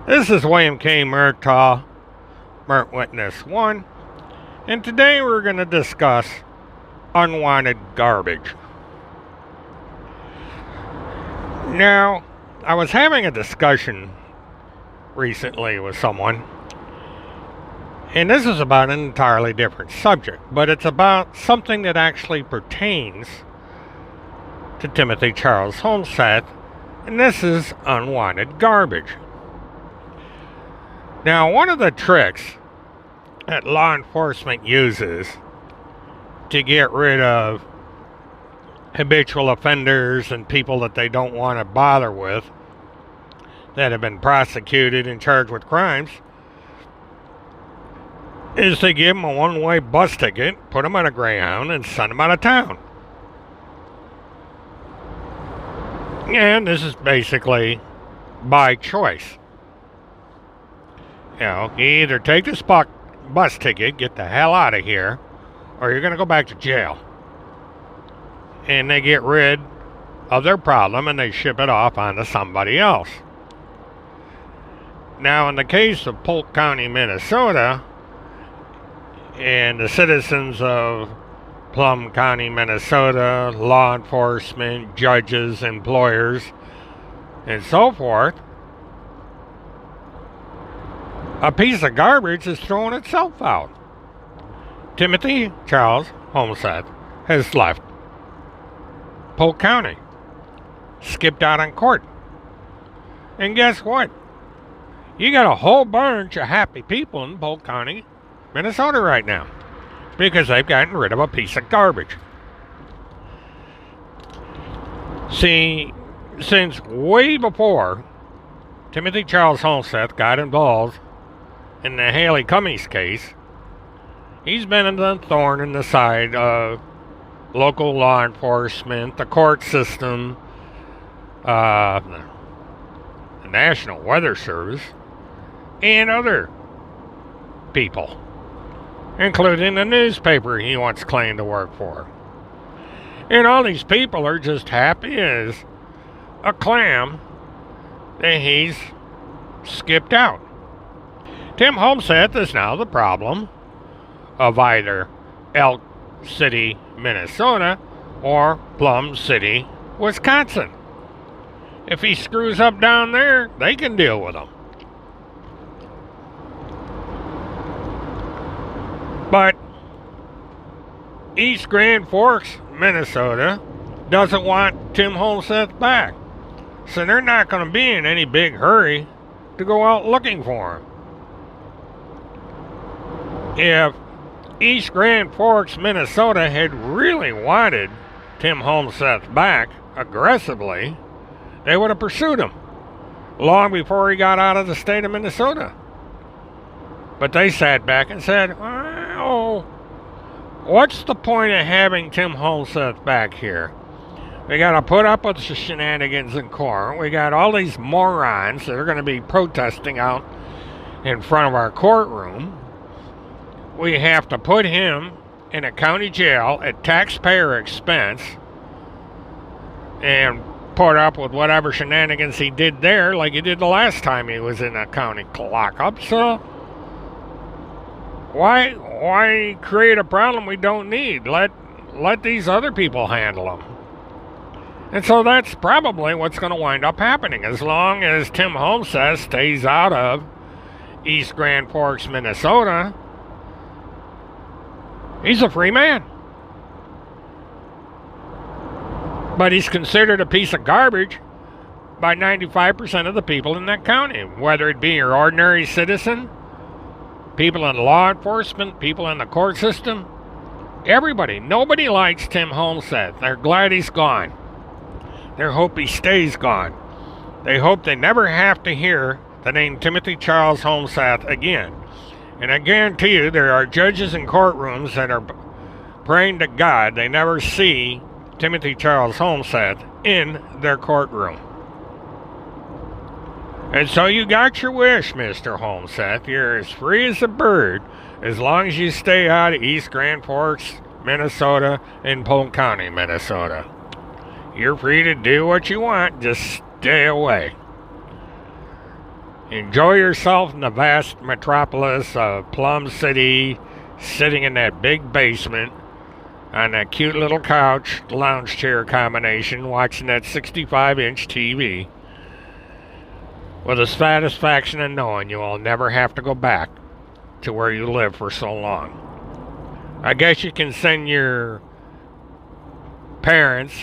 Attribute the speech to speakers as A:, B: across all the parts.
A: This is William K. Murtaugh, Murt Witness 1, and today we're going to discuss unwanted garbage. Now, I was having a discussion recently with someone, and this is about an entirely different subject, but it's about something that actually pertains to Timothy Charles Homseth, and this is unwanted garbage. Now, one of the tricks that law enforcement uses to get rid of habitual offenders and people that they don't want to bother with that have been prosecuted and charged with crimes is to give them a one-way bus ticket, put them on a Greyhound, and send them out of town. And this is basically by choice. You know, you either take this bus ticket, get the hell out of here, or you're going to go back to jail. And they get rid of their problem and they ship it off onto somebody else. Now, in the case of Polk County, Minnesota, and the citizens of Plum County, Minnesota, law enforcement, judges, employers, and so forth, a piece of garbage is throwing itself out. Timothy Charles Homseth has left Polk County, skipped out on court. And guess what? You got a whole bunch of happy people in Polk County, Minnesota right now, because they've gotten rid of a piece of garbage. See, since way before Timothy Charles Homseth got involved in the Haley Cummings case, he's been a thorn in the side of local law enforcement, the court system, the National Weather Service, and other people, including the newspaper he once claimed to work for. And all these people are just happy as a clam that he's skipped out. Tim Homseth is now the problem of either Elk City, Minnesota, or Plum City, Wisconsin. If he screws up down there, they can deal with him. But East Grand Forks, Minnesota, doesn't want Tim Homseth back. So they're not going to be in any big hurry to go out looking for him. If East Grand Forks, Minnesota had really wanted Tim Homseth back aggressively, they would have pursued him long before he got out of the state of Minnesota. But they sat back and said, oh, what's the point of having Tim Homseth back here? We got to put up with the shenanigans in court. We got all these morons that are going to be protesting out in front of our courtroom. We have to put him in a county jail at taxpayer expense and put up with whatever shenanigans he did there, like he did the last time he was in a county lockup. So why create a problem we don't need? Let these other people handle them. And so that's probably what's going to wind up happening. As long as Tim Homseth stays out of East Grand Forks, Minnesota, he's a free man. But he's considered a piece of garbage by 95% of the people in that county, whether it be your ordinary citizen, people in law enforcement, people in the court system, everybody. Nobody likes Tim Homseth. They're glad he's gone. They hope he stays gone. They hope they never have to hear the name Timothy Charles Homseth again. And I guarantee you there are judges in courtrooms that are praying to God they never see Timothy Charles Homseth in their courtroom. And so you got your wish, Mr. Homseth. You're as free as a bird as long as you stay out of East Grand Forks, Minnesota, and Polk County, Minnesota. You're free to do what you want, just stay away. Enjoy yourself in the vast metropolis of Plum City, sitting in that big basement on that cute little couch, lounge chair combination, watching that 65-inch TV, with the satisfaction of knowing you will never have to go back to where you lived for so long. I guess you can send your parents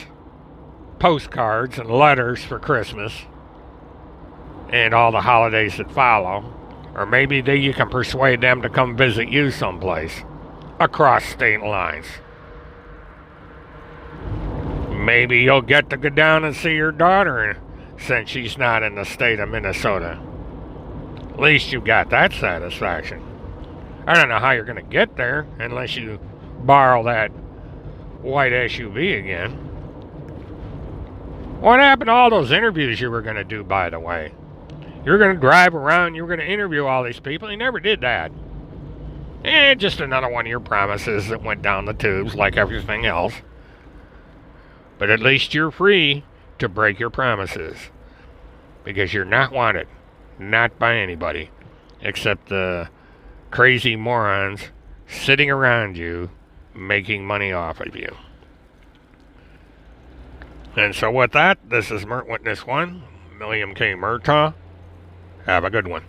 A: postcards and letters for Christmas and all the holidays that follow. Or maybe you can persuade them to come visit you someplace across state lines. Maybe you'll get to go down and see your daughter since she's not in the state of Minnesota. At least you got that satisfaction. I don't know how you're going to get there unless you borrow that white SUV again. What happened to all those interviews you were going to do, by the way? You were going to drive around, you were going to interview all these people. You never did that. Just another one of your promises that went down the tubes like everything else. But at least you're free to break your promises. Because you're not wanted. Not by anybody. Except the crazy morons sitting around you making money off of you. And so with that, this is Mert Witness 1, William K. Murtaugh. Have a good one.